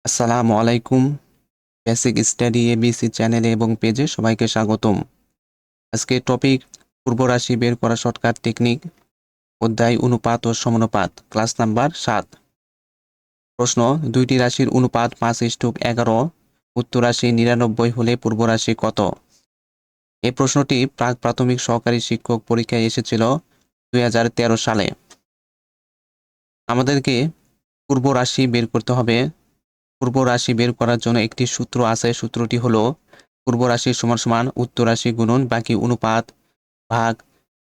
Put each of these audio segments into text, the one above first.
আসসালামু আলাইকুম। Basic study ABC চ্যানেলে এবং পেজে সবাইকে স্বাগতম। আজকে টপিক পূর্ব রাশি বের করা শর্টকাট টেকনিক, অধ্যায় অনুপাত ও সমানুপাত, ক্লাস নাম্বার 7। প্রশ্ন, দুইটি রাশির অনুপাত 5:11, উত্তর রাশি 99 হলে পূর্ব রাশি কত? এই প্রশ্নটি প্রাক প্রাথমিক সহকারী শিক্ষক পরীক্ষায় এসেছিল 2013 সালে। আমাদেরকে পূর্ব রাশি বের করতে হবে। পূর্ব রাশি বের করার জন্য একটি সূত্র আছে। সূত্রটি হলো পূর্ব রাশি সমান সমান উত্তর রাশি গুণন বাকি অনুপাত ভাগ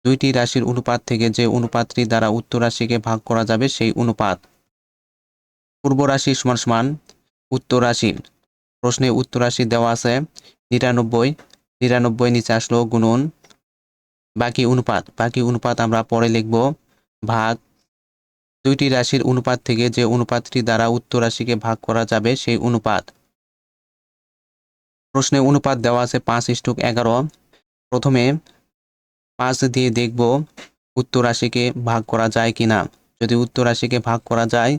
দুইটি রাশির অনুপাত থেকে যে অনুপাতটি দ্বারা উত্তর রাশিকে ভাগ করা যাবে সেই অনুপাত। পূর্ব রাশি সমান সমান উত্তর রাশি, প্রশ্নে উত্তর রাশি দেওয়া আছে 99, 99 নিচে আসলো গুণন বাকি অনুপাত আমরা পরে লিখব ভাগ দুইটি রাশির অনুপাত থেকে যে অনুপাতটি দ্বারা উত্তর রাশিকে ভাগ করা যাবে সেই অনুপাত। প্রশ্নে অনুপাত দেওয়া আছে 5:11। প্রথমে 5 দিয়ে দেখব উত্তর রাশিকে ভাগ করা যায় কিনা। যদি উত্তর রাশিকে ভাগ করা যায়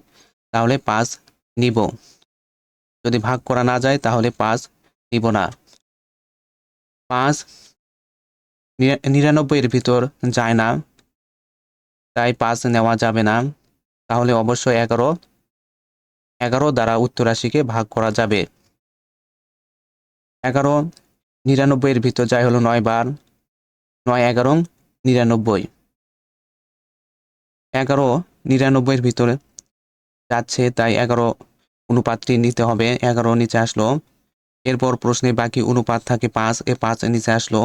তাহলে 5 নিব, যদি ভাগ করা না যায় তাহলে 5 নিব না। 5 99 এর ভিতর যায় না, তাই 5 নেওয়া যাবে না। তাহলে অবশ্যই 11 দ্বারা উত্তর রাশিকে ভাগ করা যাবে। 11 99 এর ভিতর যায় হলো 9 বার, 9 11 99। 11 99 এর ভিতরে যাচ্ছে, তাই 11 অনুপাতটি নিতে হবে। 11 নিচে আসলো। এরপর প্রশ্নে বাকি অনুপাত থাকে 5, 5 নিচে আসলো।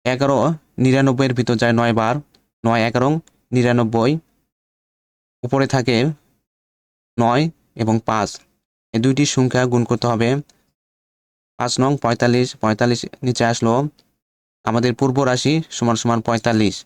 11 99 এর ভিতর যায় 9 বার, 9 11 99। উপরে থাকে 9 এবং 5, এই দুইটি সংখ্যা গুণ করতে হবে। 5 নং 45, 45 নিচে আসলো। আমাদের পূর্ব রাশি সমান সমান 45,